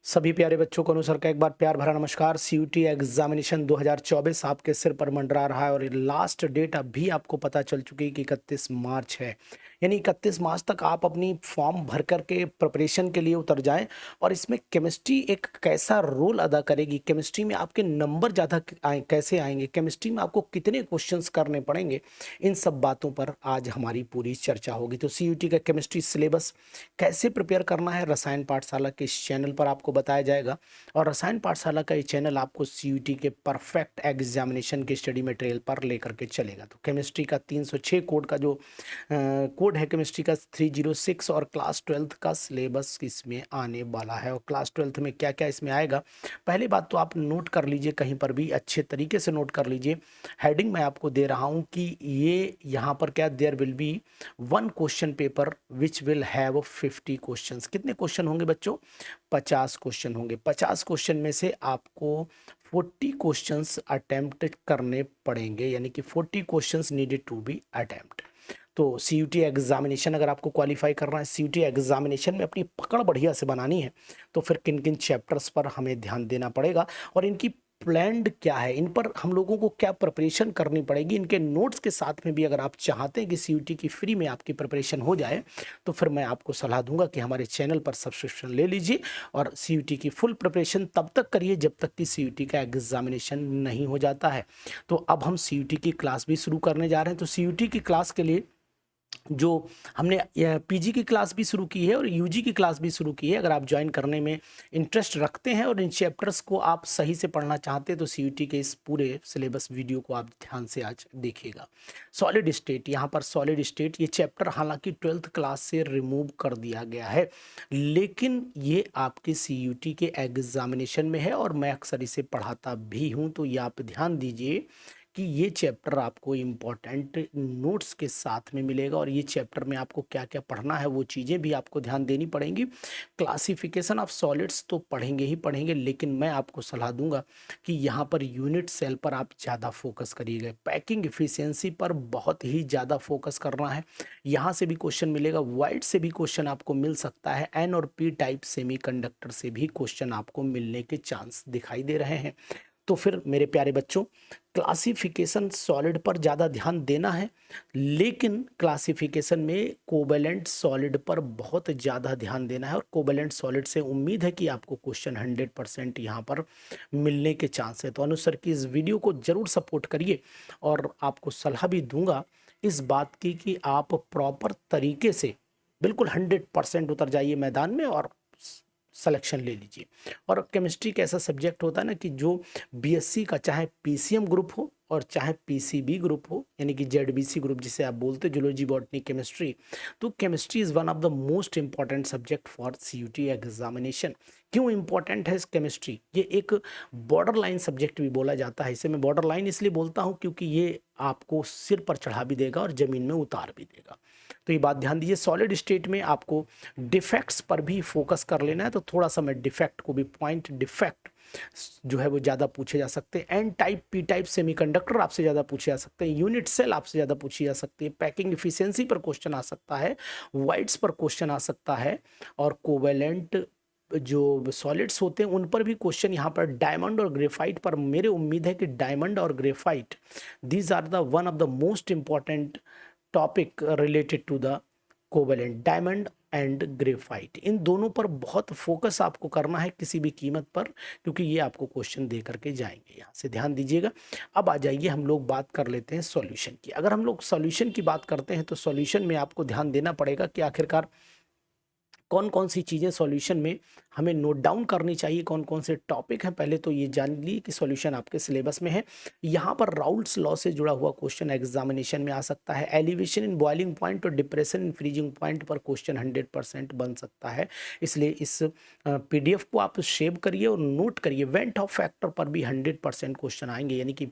सभी प्यारे बच्चों को अनुसर का एक बार प्यार भरा नमस्कार। सीयूटी एग्जामिनेशन 2024 आपके सिर पर मंडरा रहा है और लास्ट डेट अभी आपको पता चल चुकी है कि 31 मार्च है। यानी 31 मार्च तक आप अपनी फॉर्म भर करके प्रिपरेशन के लिए उतर जाएं। और इसमें केमिस्ट्री एक कैसा रोल अदा करेगी, केमिस्ट्री में आपके नंबर ज़्यादा कैसे आएंगे, केमिस्ट्री में आपको कितने क्वेश्चंस करने पड़ेंगे, इन सब बातों पर आज हमारी पूरी चर्चा होगी। तो सीयूटी का केमिस्ट्री सिलेबस कैसे प्रिपेयर करना है रसायन पाठशाला के इस चैनल पर आपको बताया जाएगा। और रसायन पाठशाला का ये चैनल आपको सीयूटी के परफेक्ट एग्जामिनेशन के स्टडी मटेरियल पर लेकर के चलेगा। तो केमिस्ट्री का 306 कोड का जो कोड है, केमिस्ट्री का 306 और क्लास 12th का सिलेबस इसमें आने वाला है। और क्लास 12th में क्या क्या इसमें आएगा, पहली बात तो आप नोट कर लीजिए, कहीं पर भी अच्छे तरीके से नोट कर लीजिए। हेडिंग मैं आपको दे रहा हूँ कि ये यहाँ पर क्या, there will be one question paper which will have 50 questions. कितने क्वेश्चन होंगे बच्चों? 50 क्वेश्चन होंगे। 50 क्वेश्चन में से आपको 40 क्वेश्चंस अटेम्प्ट करने पड़ेंगे, यानी कि 40 questions needed to be attempt. तो सीयूटी एग्जामिनेशन अगर आपको क्वालिफाई करना है, सीयूटी एग्जामिनेशन में अपनी पकड़ बढ़िया से बनानी है, तो फिर किन किन चैप्टर्स पर हमें ध्यान देना पड़ेगा और इनकी प्लान्ड क्या है, इन पर हम लोगों को क्या प्रिपरेशन करनी पड़ेगी, इनके नोट्स के साथ में भी अगर आप चाहते हैं कि सीयूटी की फ्री में आपकी प्रिपरेशन हो जाए, तो फिर मैं आपको सलाह दूंगा कि हमारे चैनल पर सब्सक्रिप्शन ले लीजिए और सीयूटी की फुल प्रिपरेशन तब तक करिए जब तक कि सीयूटी का एग्जामिनेशन नहीं हो जाता है। तो अब हम सीयूटी की क्लास भी शुरू करने जा रहे हैं। तो सीयूटी की क्लास के लिए जो हमने पीजी की क्लास भी शुरू की है और यूजी की क्लास भी शुरू की है। अगर आप ज्वाइन करने में इंटरेस्ट रखते हैं और इन चैप्टर्स को आप सही से पढ़ना चाहते हैं, तो सीयूटी के इस पूरे सिलेबस वीडियो को आप ध्यान से आज देखिएगा। सॉलिड स्टेट, यहाँ पर सॉलिड स्टेट ये चैप्टर हालांकि 12th क्लास से रिमूव कर दिया गया है, लेकिन ये आपके सीयूटी के एग्जामिनेशन में है और मैं अक्सर इसे पढ़ाता भी हूँ। तो ये आप ध्यान दीजिए कि ये चैप्टर आपको इम्पॉर्टेंट नोट्स के साथ में मिलेगा और ये चैप्टर में आपको क्या क्या पढ़ना है वो चीज़ें भी आपको ध्यान देनी पड़ेंगी। क्लासिफिकेशन ऑफ सॉलिड्स तो पढ़ेंगे ही पढ़ेंगे, लेकिन मैं आपको सलाह दूंगा कि यहाँ पर यूनिट सेल पर आप ज़्यादा फोकस करिएगा। पैकिंग इफिशियंसी पर बहुत ही ज़्यादा फोकस करना है। यहाँ से भी क्वेश्चन मिलेगा, वाइड से भी क्वेश्चन आपको मिल सकता है, एन और पी टाइप सेमीकंडक्टर से भी क्वेश्चन आपको मिलने के चांस दिखाई दे रहे हैं। तो फिर मेरे प्यारे बच्चों, क्लासिफिकेशन सॉलिड पर ज़्यादा ध्यान देना है, लेकिन क्लासिफिकेशन में कोवेलेंट सॉलिड पर बहुत ज़्यादा ध्यान देना है। और कोवेलेंट सॉलिड से उम्मीद है कि आपको क्वेश्चन 100% यहाँ पर मिलने के चांस है। तो अनुसर की इस वीडियो को ज़रूर सपोर्ट करिए और आपको सलाह भी दूंगा इस बात की कि आप प्रॉपर तरीके से बिल्कुल 100% उतर जाइए मैदान में और सिलेक्शन ले लीजिए। और केमिस्ट्री का ऐसा सब्जेक्ट होता है ना कि जो बीएससी का चाहे पीसीएम ग्रुप हो और चाहे पीसीबी ग्रुप हो, यानी कि जेडबीसी ग्रुप जिसे आप बोलते हैं, जूलॉजी बॉटनी केमिस्ट्री, तो chemistry is one of the most important subject for CUET examination. क्यों इंपॉर्टेंट है केमिस्ट्री? ये एक बॉर्डर लाइन सब्जेक्ट भी बोला जाता है। इसे मैं बॉर्डर लाइन इसलिए बोलता हूँ क्योंकि ये आपको सिर पर चढ़ा भी देगा और ज़मीन में उतार भी देगा। तो ये बात ध्यान दीजिए। सॉलिड स्टेट में आपको डिफेक्ट्स पर भी फोकस कर लेना है, तो थोड़ा सा मैं डिफेक्ट को भी, पॉइंट डिफेक्ट जो है वो ज़्यादा पूछे जा सकते हैं। N type P type semiconductor आपसे ज़्यादा पूछे जा सकते हैं। यूनिट सेल आपसे ज़्यादा पूछी जा सकती है। पैकिंग इफिशियंसी पर क्वेश्चन आ सकता है, वाइड्स पर क्वेश्चन आ सकता है, और कोवेलेंट जो सॉलिड्स होते हैं उन पर भी क्वेश्चन यहाँ पर, डायमंड और ग्रेफाइट पर मेरे उम्मीद है कि डायमंड और graphite these are the one of the most important topic related to the covalent, diamond and graphite. इन दोनों पर बहुत फोकस आपको करना है किसी भी कीमत पर, क्योंकि ये आपको क्वेश्चन दे करके जाएंगे। यहाँ से ध्यान दीजिएगा। अब आ जाइए, हम लोग बात कर लेते हैं सॉल्यूशन की। अगर हम लोग सॉल्यूशन की बात करते हैं तो सॉल्यूशन में आपको ध्यान देना पड़ेगा कि आखिरकार कौन कौन सी चीज़ें सॉल्यूशन में हमें नोट डाउन करनी चाहिए, कौन कौन से टॉपिक हैं। पहले तो ये जान लीजिए कि सॉल्यूशन आपके सिलेबस में है। यहाँ पर राउल्ट्स लॉ से जुड़ा हुआ क्वेश्चन एग्जामिनेशन में आ सकता है। एलिवेशन इन बॉइलिंग पॉइंट और डिप्रेशन इन फ्रीजिंग पॉइंट पर क्वेश्चन 100% बन सकता है। इसलिए इस पीडीएफ को आप सेव करिए और नोट करिए। वेंट ऑफ फैक्टर पर भी 100% क्वेश्चन आएंगे, यानी कि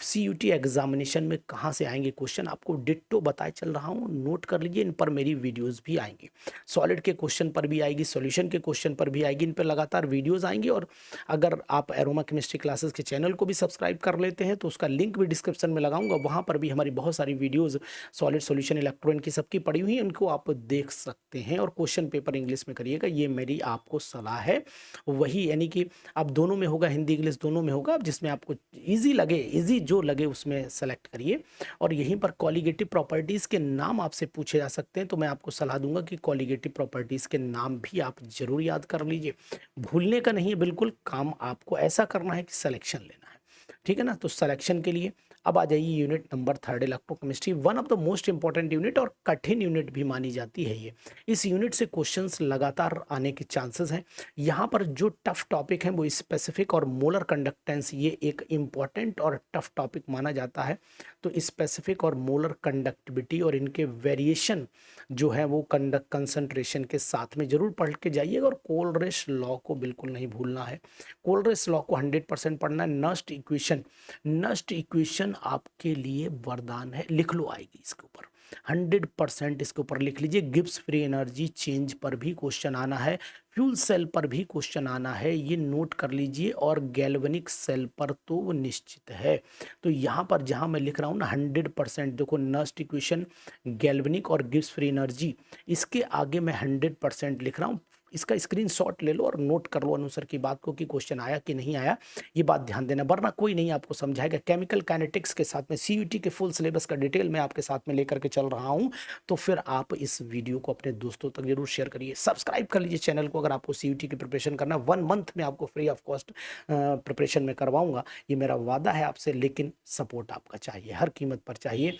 सीयूटी एग्जामिनेशन में कहाँ से आएंगे क्वेश्चन आपको डिट्टो बताए चल रहा हूँ, नोट कर लीजिए। इन पर मेरी वीडियोज़ भी आएंगी। सॉलिड के क्वेश्चन पर भी आएगी, सॉल्यूशन के क्वेश्चन पर भी आएगी। इन पर लगातार वीडियोस आएंगी। और अगर आप एरोमा केमिस्ट्री क्लासेस के चैनल को भी सब्सक्राइब कर लेते हैं तो उसका लिंक भी डिस्क्रिप्शन में लगाऊंगा, वहाँ पर भी हमारी बहुत सारी वीडियोज़ सॉलिड सॉल्यूशन इलेक्ट्रॉन की सबकी पड़ी हुई है, इनको आप देख सकते हैं। और क्वेश्चन पेपर इंग्लिश में करिएगा, ये मेरी आपको सलाह है। वही यानी कि अब दोनों में होगा, हिंदी इंग्लिश दोनों में होगा, अब जिसमें आपको ईजी लगे, ईजी जो लगे उसमें सेलेक्ट करिए। और यहीं पर कॉलिगेटिव प्रॉपर्टीज़ के नाम आपसे पूछे जा सकते हैं, तो मैं आपको सलाह दूंगा कि कॉलिगेटिव प्रॉपर्टीज़ के नाम भी आप जरूर याद कर लीजिए। भूलने का नहीं है बिल्कुल, काम आपको ऐसा करना है कि सिलेक्शन लेना है, ठीक है ना। तो सिलेक्शन के लिए अब आ जाइए unit number 3 electrochemistry, one of the most important unit और कठिन यूनिट भी मानी जाती है ये। इस यूनिट से क्वेश्चंस लगातार आने के चांसेस हैं। यहाँ पर जो टफ टॉपिक है वो स्पेसिफिक और मोलर कंडक्टेंस, ये एक इम्पॉर्टेंट और टफ टॉपिक माना जाता है। तो स्पेसिफिक और मोलर कंडक्टिविटी और इनके वेरिएशन जो है वो कंसंट्रेशन के साथ में जरूर पढ़ के जाइएगा। और कोलरिश लॉ को बिल्कुल नहीं भूलना है, कोलरिश लॉ को 100% पढ़ना है। नस्ट इक्वेशन आपके लिए वरदान है, लिख लो, आएगी इसके ऊपर 100% इसके ऊपर लिख लीजिए। गिब्स फ्री एनर्जी चेंज पर भी क्वेश्चन आना है, फ्यूल सेल पर भी क्वेश्चन आना है, ये नोट कर लीजिए। और गैल्वेनिक सेल पर तो वो निश्चित है। तो यहाँ पर जहाँ मैं लिख रहा हूँ ना 100%, देखो नस्ट इक्वेशन, गैल्वेनिक और गिब्स फ्री एनर्जी, इसके आगे मैं 100% लिख रहा हूँ। इसका स्क्रीनशॉट ले लो और नोट कर लो अनुसार की बात को कि क्वेश्चन आया कि नहीं आया, ये बात ध्यान देना, वरना कोई नहीं आपको समझाएगा। केमिकल काइनेटिक्स के साथ में सीयूटी के फुल सिलेबस का डिटेल मैं आपके साथ में लेकर के चल रहा हूं, तो फिर आप इस वीडियो को अपने दोस्तों तक जरूर शेयर करिए। सब्सक्राइब कर लीजिए चैनल को अगर आपको सीयूटी की प्रिपरेशन करना है। 1 मंथ में आपको फ्री ऑफ कॉस्ट प्रिपरेशन में करवाऊंगा, ये मेरा वादा है आपसे, लेकिन सपोर्ट आपका चाहिए, हर कीमत पर चाहिए।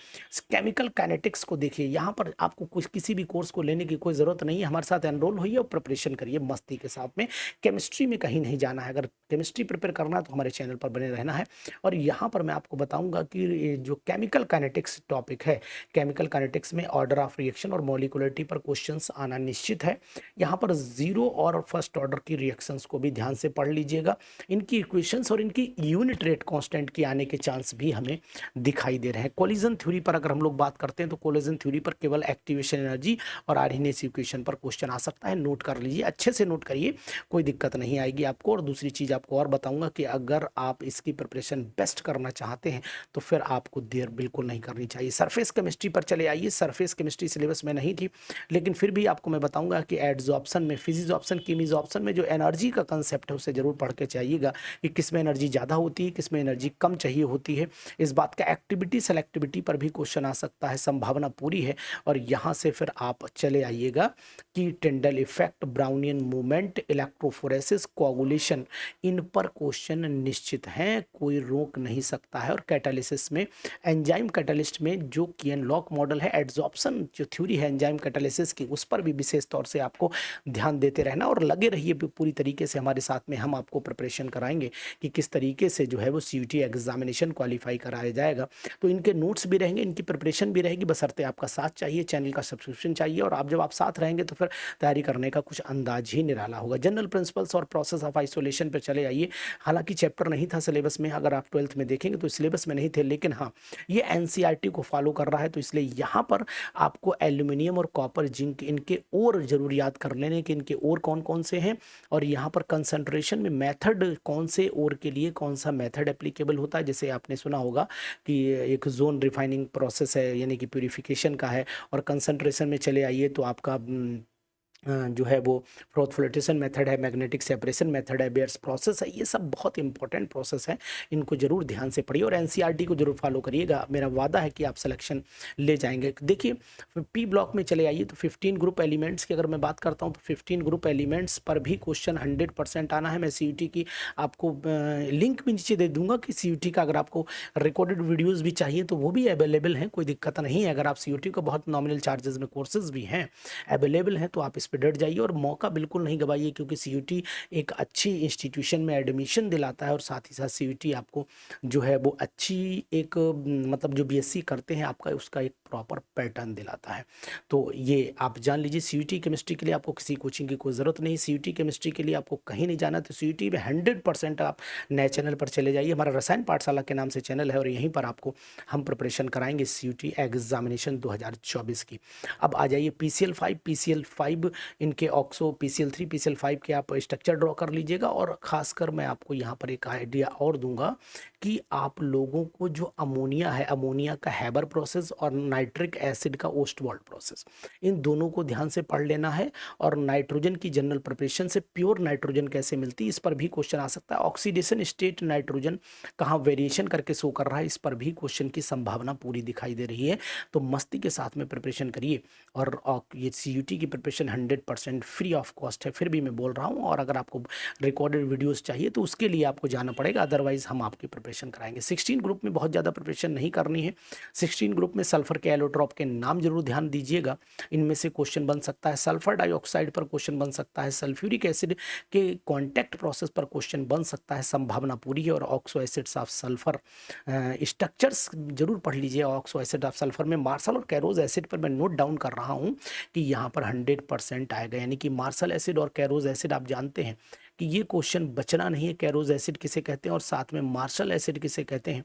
केमिकल काइनेटिक्स को देखिए, यहाँ पर आपको कुछ किसी भी कोर्स को लेने की कोई ज़रूरत नहीं है, हमारे साथ एनरोल होइए और प्रिपरेशन करिए मस्ती के साथ में। केमिस्ट्री में कहीं नहीं जाना है, अगर केमिस्ट्री प्रिपेयर करना है तो हमारे चैनल पर बने रहना है। और यहाँ पर मैं आपको बताऊंगा कि जो केमिकल काइनेटिक्स टॉपिक है, केमिकल काइनेटिक्स में ऑर्डर ऑफ रिएक्शन और मॉलिक्यूलरिटी पर क्वेश्चंस आना निश्चित है। यहाँ पर जीरो और फर्स्ट ऑर्डर की रिएक्शंस को भी ध्यान से पढ़ लीजिएगा, इनकी इक्वेशंस और इनकी यूनिट रेट कांस्टेंट की आने के चांस भी हमें दिखाई दे रहे हैं। कोलिजन थ्योरी पर अगर हम लोग बात करते हैं तो कोलिजन थ्योरी पर केवल एक्टिवेशन एनर्जी और आर्हीनेस इक्वेशन पर क्वेश्चन आ सकता है, नोट कर लीजिए, अच्छे से नोट करिए, कोई दिक्कत नहीं आएगी आपको। और दूसरी चीज़ आपको और बताऊंगा कि अगर आप इसकी प्रिपरेशन बेस्ट करना चाहते हैं तो फिर आपको देर बिल्कुल नहीं करनी चाहिए। सरफेस केमिस्ट्री पर चले आइए, सरफेस केमिस्ट्री सिलेबस में नहीं थी, लेकिन फिर भी आपको मैं बताऊंगा कि एडजॉर्प्शन में, फिजिजॉर्प्शन, कीमिजॉर्प्शन में जो एनर्जी का कंसेप्ट है उसे जरूर पढ़ के चाहिएगा कि किस में एनर्जी ज़्यादा होती है, किस में एनर्जी कम चाहिए होती है। इस बात का एक्टिविटी सेलेक्टिविटी पर भी क्वेश्चन आ सकता है, संभावना पूरी है। और यहाँ से फिर आप चले आइएगा कि Tyndall effect, Brownian movement, electrophoresis, coagulation, इन पर क्वेश्चन निश्चित हैं, कोई रोक नहीं सकता है। और कैटालिसिस में, एंजाइम कैटालिस्ट में जो कियन लॉक मॉडल है, एड्जॉर्प्शन जो थ्योरी है एंजाइम कैटालिसिस की, उस पर भी विशेष तौर से आपको ध्यान देते रहना और लगे रहिए पूरी तरीके से हमारे साथ में। हम आपको प्रिपरेशन कराएंगे कि किस तरीके से जो है वो सीयूटी एग्जामिनेशन क्वालिफाई कराया जाएगा। तो इनके नोट्स भी रहेंगे, इनकी प्रिपरेशन भी रहेगी, बशर्ते आपका साथ चाहिए, चैनल का सब्सक्रिप्शन चाहिए। और आप जब आप साथ रहेंगे तो फिर तैयारी करने का कुछ अंदाज ही निराला होगा। जनरल प्रिंसिपल्स और प्रोसेस ऑफ आइसोलेशन पर चले आइए। हालांकि चैप्टर नहीं था सिलेबस में, अगर आप 12th में देखेंगे तो सिलेबस में नहीं थे, लेकिन हाँ ये एनसीईआरटी को फॉलो कर रहा है, तो इसलिए यहाँ पर आपको एल्यूमिनियम और कॉपर, जिंक, इनके और जरूर याद कर लेने कि इनके और कौन कौन से हैं। और यहाँ पर कंसंट्रेशन में मेथड, कौन से और के लिए कौन सा मेथड एप्लीकेबल होता है। जैसे आपने सुना होगा कि एक जोन रिफाइनिंग प्रोसेस है, यानी कि प्यूरिफिकेशन का है। और कंसंट्रेशन में चले आइए तो आपका जो है वो फ्लोटेशन मेथड है, मैग्नेटिक सेपरेशन मेथड है, बेयर्स प्रोसेस है, ये सब बहुत इंपॉर्टेंट प्रोसेस है, इनको जरूर ध्यान से पढ़िए और एनसीईआरटी को जरूर फॉलो करिएगा। मेरा वादा है कि आप सिलेक्शन ले जाएंगे। देखिए पी ब्लॉक में चले आइए तो 15 ग्रुप एलिमेंट्स की अगर मैं बात करता हूँ तो 15 ग्रुप एलिमेंट्स पर भी क्वेश्चन 100% आना है। मैं सीयूटी की आपको लिंक भी नीचे दे दूंगा कि सीयूटी का अगर आपको रिकॉर्डेड वीडियोज़ भी चाहिए तो वो भी अवेलेबल हैं, कोई दिक्कत नहीं है। अगर आप सीयूटी को बहुत नॉमिनल चार्जेस में कोर्सेज भी हैं अवेलेबल हैं तो आप इस पे डट जाइए और मौका बिल्कुल नहीं गवाइए, क्योंकि सीयूटी एक अच्छी इंस्टीट्यूशन में एडमिशन दिलाता है और साथ ही साथ सीयूटी आपको जो है वो अच्छी एक मतलब जो बीएससी करते हैं आपका उसका एक प्रॉपर पैटर्न दिलाता है। तो ये आप जान लीजिए, सीयूटी केमिस्ट्री के लिए आपको किसी कोचिंग की कोई ज़रूरत नहीं, सीयूटी केमिस्ट्री के लिए आपको कहीं नहीं जाना। तो सीयूटी में 100% आप नए चैनल पर चले जाइए, हमारा रसायन पाठशाला के नाम से चैनल है, और यहीं पर आपको हम प्रिपरेशन कराएंगे सीयूटी एग्जामिनेशन 2024 की। अब आ जाइए PCL5 इनके ऑक्सो, PCL3 PCL5 के आप स्ट्रक्चर ड्रॉ कर लीजिएगा। और ख़ासकर मैं आपको यहाँ पर एक आइडिया और दूंगा कि आप लोगों को जो अमोनिया है, अमोनिया का हैबर प्रोसेस और नाइट्रिक एसिड का ओस्टवाल्ड प्रोसेस, इन दोनों को ध्यान से पढ़ लेना है। और नाइट्रोजन की जनरल प्रिपरेशन से प्योर नाइट्रोजन कैसे मिलती है, इस पर भी क्वेश्चन आ सकता है। ऑक्सीडेशन स्टेट नाइट्रोजन कहाँ वेरिएशन करके शो कर रहा है, इस पर भी क्वेश्चन की संभावना पूरी दिखाई दे रही है। तो मस्ती के साथ में प्रिपरेशन करिए। और ये सीयूटी की प्रिपरेशन 100% फ्री ऑफ कॉस्ट है, फिर भी मैं बोल रहा हूँ। और अगर आपको रिकॉर्डेड वीडियोस चाहिए तो उसके लिए आपको जाना पड़ेगा, अदरवाइज हम आपकी प्रिपरेशन कराएंगे। 16 ग्रुप में बहुत ज़्यादा प्रिपरेशन नहीं करनी है। 16 ग्रुप में सल्फर के एलोट्रॉप के नाम जरूर ध्यान दीजिएगा, इनमें से क्वेश्चन बन सकता है। सल्फर डाइऑक्साइड पर क्वेश्चन बन सकता है, सल्फ्यूरिक एसिड के कॉन्टैक्ट प्रोसेस पर क्वेश्चन बन सकता है, संभावना पूरी है। और oxo acids of sulphur structures जरूर पढ़ लीजिए। ऑक्सो एसिड ऑफ सल्फर में मार्शल और कैरोज एसिड पर मैं नोट डाउन कर रहा हूँ कि यहाँ पर 100% आएगा, यानी कि मार्शल एसिड और कैरोज एसिड आप जानते हैं कि ये क्वेश्चन बचना नहीं है। कैरोज एसिड किसे कहते हैं और साथ में मार्शल एसिड किसे कहते हैं,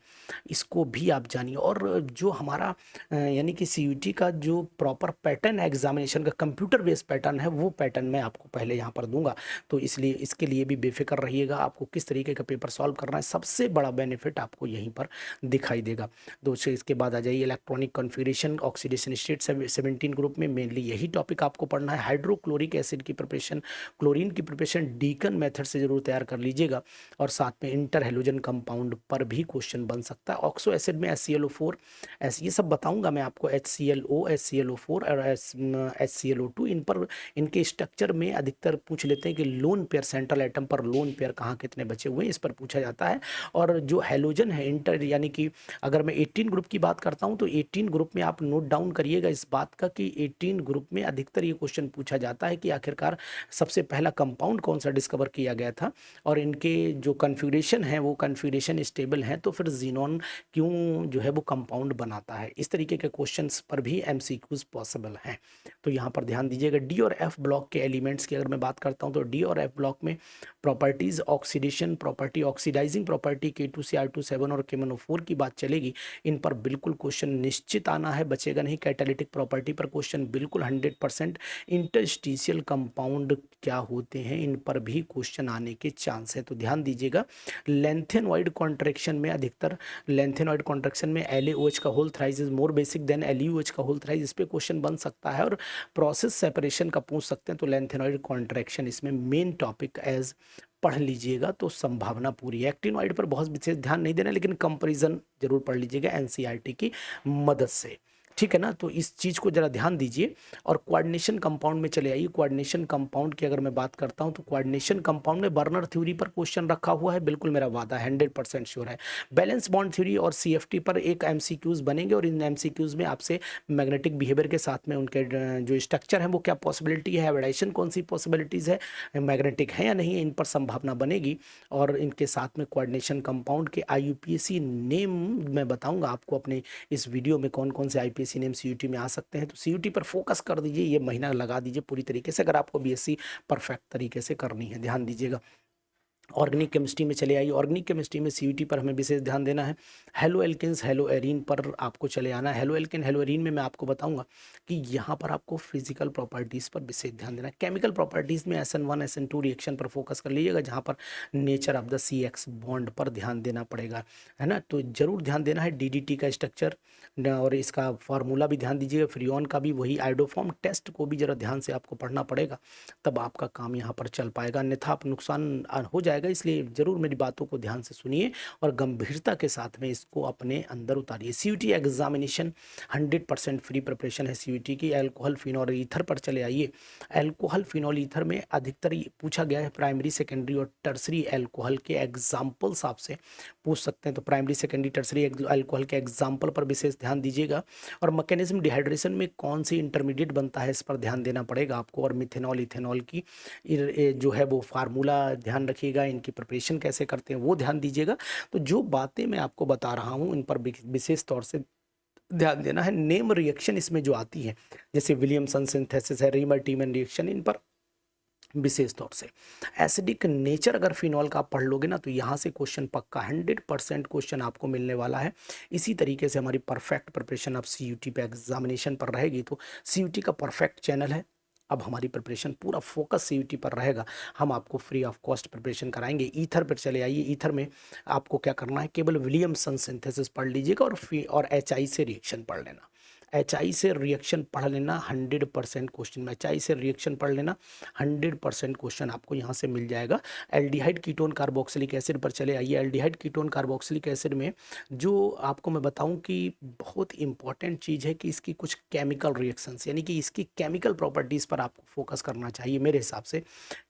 इसको भी आप जानिए। और जो हमारा यानी कि सीयूटी का जो प्रॉपर पैटर्न है एग्जामिनेशन का, कंप्यूटर बेस्ड पैटर्न है, वो पैटर्न मैं आपको पहले यहाँ पर दूंगा। तो इसलिए इसके लिए भी बेफिक्र रहिएगा, आपको किस तरीके का पेपर सॉल्व करना है, सबसे बड़ा बेनिफिट आपको यहीं पर दिखाई देगा। दोस्तों इसके बाद आ जाइए electronic configuration, oxidation state. 17 group में मेनली यही टॉपिक आपको पढ़ना है। हाइड्रोक्लोरिक एसिड की प्रिपरेशन, क्लोरीन की प्रिपरेशन डीकन मेथड से जरूर तैयार कर लीजिएगा। और साथ में इंटर हेलोजन कंपाउंड पर भी क्वेश्चन बन सकता है। ऑक्सो एसिड में HClO4 ये सब बताऊंगा मैं आपको, HClO, HClO4 और HClO2, इन पर इनके स्ट्रक्चर में अधिकतर पूछ लेते हैं कि लोन पेयर, सेंट्रल एटम पर लोन पेयर कहाँ कितने बचे हुए हैं, इस पर पूछा जाता है। और जो हेलोजन है इंटर, यानी कि अगर मैं 18 ग्रुप की बात करता हूँ तो 18 ग्रुप में आप नोट डाउन करिएगा इस बात का कि 18 ग्रुप में अधिकतर ये क्वेश्चन पूछा जाता है कि आखिरकार सबसे पहला कंपाउंड कौन सा डिस्कवर किया गया था, और इनके जो कन्फिगरेशन है वो कन्फिगरेशन स्टेबल है, तो फिर जीनोन क्यों जो है वो कंपाउंड बनाता है। इस तरीके के क्वेश्चंस पर भी MCQs पॉसिबल हैं, तो यहाँ पर ध्यान दीजिएगा। डी और एफ ब्लॉक के एलिमेंट्स की अगर मैं बात करता हूँ तो डी और एफ ब्लॉक में properties, oxidation property, oxidising property, K2CR27 और KMnO4 की बात चलेगी। इन पर बिल्कुल क्वेश्चन निश्चित आना है, बचेगा नहीं। कैटालिटिक प्रॉपर्टी पर क्वेश्चन बिल्कुल 100%। इंटरस्टिशियल कंपाउंड क्या होते हैं, इन पर भी क्वेश्चन आने के चांस है, तो ध्यान दीजिएगा। लेंथेनॉइड कॉन्ट्रैक्शन में अधिकतर, लेंथेनॉइड कॉन्ट्रैक्शन में LaOH का whole thrice is more basic than LuOH का होल थ्राइस, इस पे क्वेश्चन बन सकता है। और प्रोसेस सेपरेशन का पूछ सकते हैं, तो लेंथेनॉइड कॉन्ट्रैक्शन इसमें मेन टॉपिक एज पढ़ लीजिएगा तो संभावना पूरी है। एक्टिनॉइड पर बहुत विशेष ध्यान नहीं देना, लेकिन कंपैरिजन जरूर पढ़ लीजिएगा NCERT की मदद से, ठीक है ना। तो इस चीज़ को जरा ध्यान दीजिए। और कोऑर्डिनेशन कंपाउंड में चले आइए। कोऑर्डिनेशन कंपाउंड की अगर मैं बात करता हूं तो कोऑर्डिनेशन कंपाउंड में बर्नर थ्योरी पर क्वेश्चन रखा हुआ है, बिल्कुल मेरा वादा है, 100% श्योर है। बैलेंस बॉन्ड थ्योरी और CFT पर एक MCQs बनेंगे, और इन MCQs में आपसे मैग्नेटिक बिहेवियर के साथ में उनके जो स्ट्रक्चर है वो क्या पॉसिबिलिटी है, एवरेशन कौन सी पॉसिबिलिटीज़ है, मैग्नेटिक है या नहीं, इन पर संभावना बनेगी। और इनके साथ में कोऑर्डिनेशन कंपाउंड के IUPAC नेम मैं बताऊँगा आपको अपने इस वीडियो में, कौन कौन से IUPAC नेम CUT में आ सकते हैं। तो CUT पर फोकस कर दीजिए, ये महीना लगा दीजिए पूरी तरीके से, अगर आपको BSc परफेक्ट तरीके से करनी है। ध्यान दीजिएगा। ऑर्गेनिक केमिस्ट्री में चले आइए। ऑर्गेनिक केमिस्ट्री में CUT पर हमें विशेष ध्यान देना है। हेलो एल्किन्स, हेलो एरीन पर आपको चले आना है। हेलो एल्किन, हेलो एरीन में मैं आपको बताऊंगा कि यहाँ पर आपको फिजिकल प्रॉपर्टीज़ पर विशेष ध्यान देना है। केमिकल प्रॉपर्टीज़ में SN1 SN2 रिएक्शन पर फोकस कर लीजिएगा, जहाँ पर nature of the CX bond पर ध्यान देना पड़ेगा, है ना। तो जरूर ध्यान देना है। DDT का स्ट्रक्चर और इसका फार्मूला भी ध्यान दीजिएगा। फ्रियोन का भी वही आइडोफॉर्म टेस्ट को भी जरा ध्यान से आपको पढ़ना पड़ेगा, तब आपका काम यहाँ पर चल पाएगा, अन्यथा आप नुकसान हो जाएगा। इसलिए जरूर मेरी बातों को ध्यान से सुनिए और गंभीरता के साथ में इसको अपने अंदर उतारिए। CUT एग्जामिनेशन 100% फ्री प्रिपरेशन है CUT की। अल्कोहल फिनॉल ईथर पर चले आइए। अल्कोहल फिनॉल ईथर में अधिकतर पूछा गया है प्राइमरी, सेकेंडरी और टर्सरी अल्कोहल के एग्जाम्पल्स आपसे पूछ सकते हैं, तो प्राइमरी, सेकेंडरी, टर्सरी अल्कोहल के एग्जाम्पल पर विशेष ध्यान दीजिएगा। और मैकेनिज्म डिहाइड्रेशन में कौन सी इंटरमीडिएट बनता है, इस पर ध्यान देना पड़ेगा आपको। और मिथेनॉल, इथेनॉल की जो है वो फार्मूला ध्यान रखिएगा, इनकी प्रिपरेशन कैसे करते हैं वो ध्यान दीजिएगा। तो जो बातें मैं आपको बता रहा हूँ इन पर विशेष तौर से ध्यान देना है। नेम रिएक्शन इसमें जो आती है, जैसे विलियमसन सिंथेसिस है, रीमर टीमन रिएक्शन, इन पर विशेष तौर से एसिडिक नेचर अगर फिनॉल का आप पढ़ लोगे ना, तो यहाँ से क्वेश्चन पक्का 100% क्वेश्चन आपको मिलने वाला है। इसी तरीके से हमारी परफेक्ट प्रिपरेशन अब सीयूटी पे एग्जामिनेशन पर रहेगी। तो सीयूटी का परफेक्ट चैनल है, अब हमारी प्रिपरेशन पूरा फोकस सीयूटी पर रहेगा। हम आपको फ्री ऑफ कॉस्ट प्रिपरेशन कराएंगे। ईथर पर चले आइए। ईथर में आपको क्या करना है, केवल विलियमसन सिंथेसिस पढ़ लीजिएगा और एचआई से रिएक्शन पढ़ लेना। एचआई से रिएक्शन पढ़ लेना 100% क्वेश्चन में, एचआई से रिएक्शन पढ़ लेना 100% क्वेश्चन आपको यहाँ से मिल जाएगा। एल्डिहाइड कीटोन कार्बोक्सिलिक एसिड पर चले आइए। एल्डिहाइड कीटोन कार्बोक्सिलिक एसिड में जो आपको मैं बताऊं कि बहुत इंपॉर्टेंट चीज़ है कि इसकी कुछ केमिकल रिएक्शंस, यानी कि इसकी केमिकल प्रॉपर्टीज़ पर आपको फोकस करना चाहिए। मेरे हिसाब से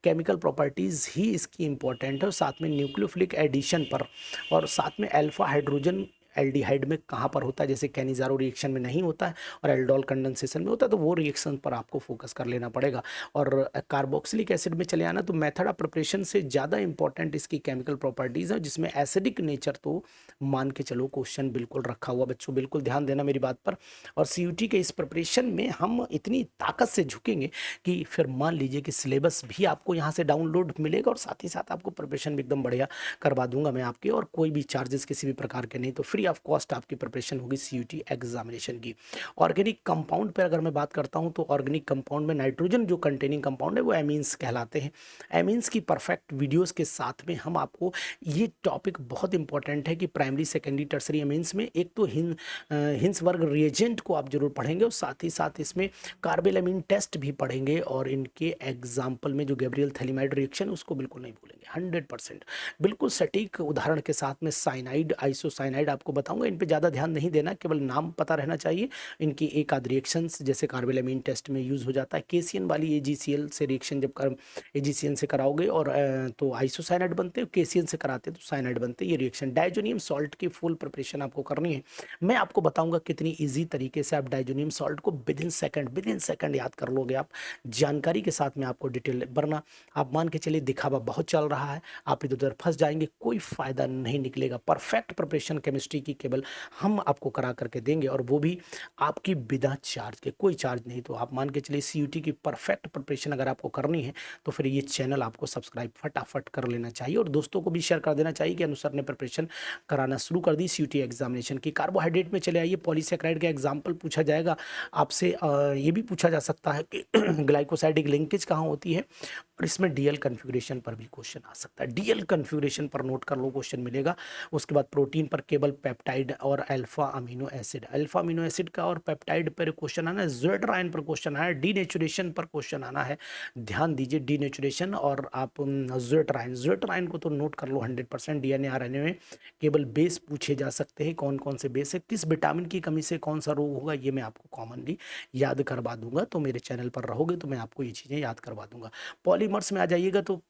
केमिकल प्रॉपर्टीज़ ही इसकी इंपॉर्टेंट है, और साथ में न्यूक्लियोफिलिक एडिशन पर, और साथ में अल्फा हाइड्रोजन एल्डिहाइड में कहाँ पर होता है, जैसे कैनिजारो रिएक्शन में नहीं होता है और एल्डोल कंडेंसेशन में होता है, तो वो रिएक्शन पर आपको फोकस कर लेना पड़ेगा। और कार्बोक्सिलिक एसिड में चले आना, तो मेथड ऑफ प्रिपरेशन से ज़्यादा इंपॉर्टेंट इसकी केमिकल प्रॉपर्टीज़ है, जिसमें एसिडिक नेचर तो मान के चलो क्वेश्चन बिल्कुल रखा हुआ। बच्चों बिल्कुल ध्यान देना मेरी बात पर। और सीयूटी के इस प्रिपरेशन में हम इतनी ताकत से झुकेंगे कि फिर मान लीजिए कि सिलेबस भी आपको यहाँ से डाउनलोड मिलेगा, और साथ ही साथ आपको प्रिपरेशन भी एकदम बढ़िया करवा दूंगा मैं आपकी, और कोई भी चार्जेस किसी भी प्रकार के नहीं। तो फ्री ऑफ कॉस्ट आपकी प्रिपरेशन होगी सीयूटी एग्जामिनेशन की। ऑर्गेनिक कंपाउंड पर अगर मैं बात करता हूं, तो ऑर्गेनिक कंपाउंड में नाइट्रोजन जो कंटेनिंग कंपाउंड है वो एमीन्स कहलाते हैं। एमीन्स की परफेक्ट वीडियोस के साथ में हम आपको, ये टॉपिक बहुत इंपॉर्टेंट है कि प्राइमरी सेकेंडरी टर्सरी एमीन्स में एक तो हिंसवर्ग रिएजेंट को आप जरूर पढ़ेंगे, और साथ ही साथ इसमें कार्बेलामीन टेस्ट भी पढ़ेंगे, और इनके एग्जाम्पल में जो गैब्रियल थैलीमाइड रिएक्शन उसको बिल्कुल नहीं भूलेंगे। 100% बिल्कुल सटीक उदाहरण के साथ में साइनाइड, आइसोसाइनाइड आपको बताऊंगा। इन पे ज़्यादा ध्यान नहीं देना, केवल नाम पता रहना चाहिए। इनकी एक आध रिएक्शंस जैसे कार्बेलामीन टेस्ट में यूज़ हो जाता है। केसियन वाली एजीसीएल से रिएक्शन जब एजीसीएन से कराओगे और तो आइसोसाइनाइड बनते हैं, केसियन से कराते हैं तो साइनाइड बनते हैं। ये रिएक्शन डाइजोनियम सॉल्ट की फुल प्रिपरेशन आपको करनी है। मैं आपको बताऊंगा कितनी ईजी तरीके से आप डाइजोनियम सॉल्ट को विद इन सेकंड याद कर लोगे आप, जानकारी के साथ में आपको डिटेल, वरना आप मान के चलिए दिखावा बहुत चल रहा है, आप इधर उधर फंस जाएंगे, कोई फायदा नहीं निकलेगा। परफेक्ट प्रिपरेशन केमिस्ट्री की केवल हम आपको करा करके देंगे, और वो भी आपकी बिना चार्ज के, कोई चार्ज नहीं। तो आप मान के चलिए सीयूटी की परफेक्ट प्रिपरेशन अगर आपको करनी है, तो फिर ये चैनल आपको सब्सक्राइब फटाफट कर लेना चाहिए, और दोस्तों को भी शेयर कर देना चाहिए कि अनुसर ने प्रिपरेशन कराना शुरू कर दी सीयूटी एग्जामिनेशन की। कार्बोहाइड्रेट में चले आइए। पॉलीसेकेराइड का एग्जाम्पल पूछा जाएगा आपसे। ये भी पूछा जा सकता है कि ग्लाइकोसाइडिक लिंकेज कहाँ होती है, और इसमें डीएल कन्फिग्रेशन पर भी क्वेश्चन आ सकता है। डीएल कन्फिग्रेशन पर नोट कर लो, क्वेश्चन मिलेगा। उसके बाद प्रोटीन पर केवल पेप्टाइड और alpha amino acid, alpha amino acid का और पेप्टाइड पर क्वेश्चन आना है। ज़ेड पर क्वेश्चन आना है। डीनेचुरेशन पर क्वेश्चन आना है। ध्यान दीजिए, डीनेचुरेशन और आप ज़ेड को तो नोट कर लो 100%। डीएनए आरएनए में केवल बेस पूछे जा सकते हैं, कौन कौन से बेस है, किस विटामिन की कमी से कौन सा रोग होगा, ये मैं आपको कॉमनली याद करवा दूंगा। तो मेरे चैनल पर रहोगे तो मैं आपको ये चीज़ें याद करवा दूंगा। पॉलीमर्स में आ जाइएगा तो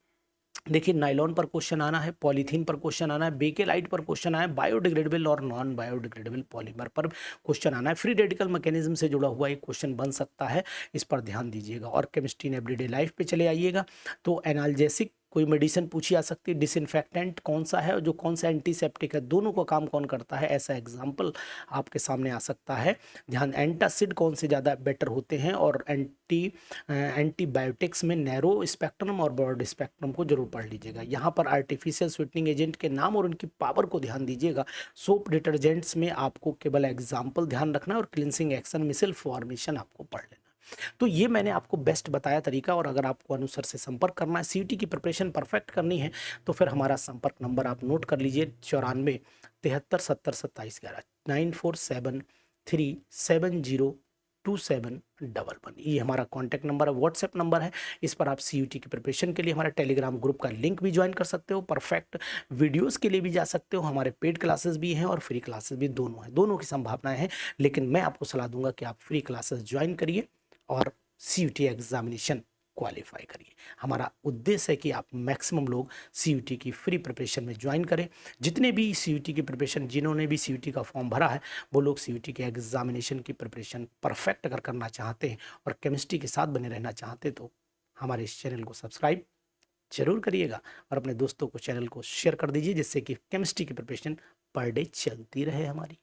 देखिए, नाइलॉन पर क्वेश्चन आना है, पॉलीथीन पर क्वेश्चन आना है, बेकेलाइट पर क्वेश्चन आना है, बायोडिग्रेडेबल और नॉन बायोडिग्रेडेबल पॉलीमर पर क्वेश्चन आना है। फ्री रेडिकल मैकेनिज्म से जुड़ा हुआ एक क्वेश्चन बन सकता है, इस पर ध्यान दीजिएगा। और केमिस्ट्री इन एवरीडे लाइफ पे चले आइएगा तो एनाल्जेसिक कोई मेडिसिन पूछी जा सकती है, डिसइंफेक्टेंट कौन सा है और जो कौन सा एंटीसेप्टिक है, दोनों का काम कौन करता है, ऐसा एग्जाम्पल आपके सामने आ सकता है। ध्यान, एंटासिड कौन से ज़्यादा बेटर होते हैं, और एंटीबायोटिक्स में नैरो स्पेक्ट्रम और ब्रॉड स्पेक्ट्रम को जरूर पढ़ लीजिएगा। यहाँ पर आर्टिफिशियल स्वीटनिंग एजेंट के नाम और उनकी पावर को ध्यान दीजिएगा। सोप डिटर्जेंट्स में आपको केवल एग्जाम्पल ध्यान रखना है, और क्लिनसिंग एक्शन मिसल फॉर्मेशन आपको पढ़ लेना। तो ये मैंने आपको बेस्ट बताया तरीका। और अगर आपको अनुसर से संपर्क करना है, सीयूटी की प्रिपरेशन परफेक्ट करनी है, तो फिर हमारा संपर्क नंबर आप नोट कर लीजिए, 94 73 70 27 11, 9473702711। ये हमारा कॉन्टैक्ट नंबर है, व्हाट्सएप नंबर है। इस पर आप सीयूटी की प्रिपरेशन के लिए हमारा टेलीग्राम ग्रुप का लिंक भी ज्वाइन कर सकते हो, परफेक्ट वीडियोस के लिए भी जा सकते हो। हमारे पेड क्लासेस भी हैं और फ्री क्लासेस भी, दोनों हैं, दोनों की संभावनाएं हैं। लेकिन मैं आपको सलाह दूंगा कि आप फ्री क्लासेस ज्वाइन करिए और सीयूटी एग्जामिनेशन क्वालिफाई करिए। हमारा उद्देश्य है कि आप मैक्सिमम लोग सीयूटी की फ्री प्रिपरेशन में ज्वाइन करें। जितने भी सीयूटी की प्रिपरेशन, जिन्होंने भी सीयूटी का फॉर्म भरा है, वो लोग सीयूटी के एग्जामिनेशन की प्रिपरेशन परफेक्ट अगर करना चाहते हैं और केमिस्ट्री के साथ बने रहना चाहते हैं, तो हमारे इस चैनल को सब्सक्राइब जरूर करिएगा और अपने दोस्तों को चैनल को शेयर कर दीजिए, जिससे कि केमिस्ट्री की प्रिपरेशन पर डे चलती रहे हमारी।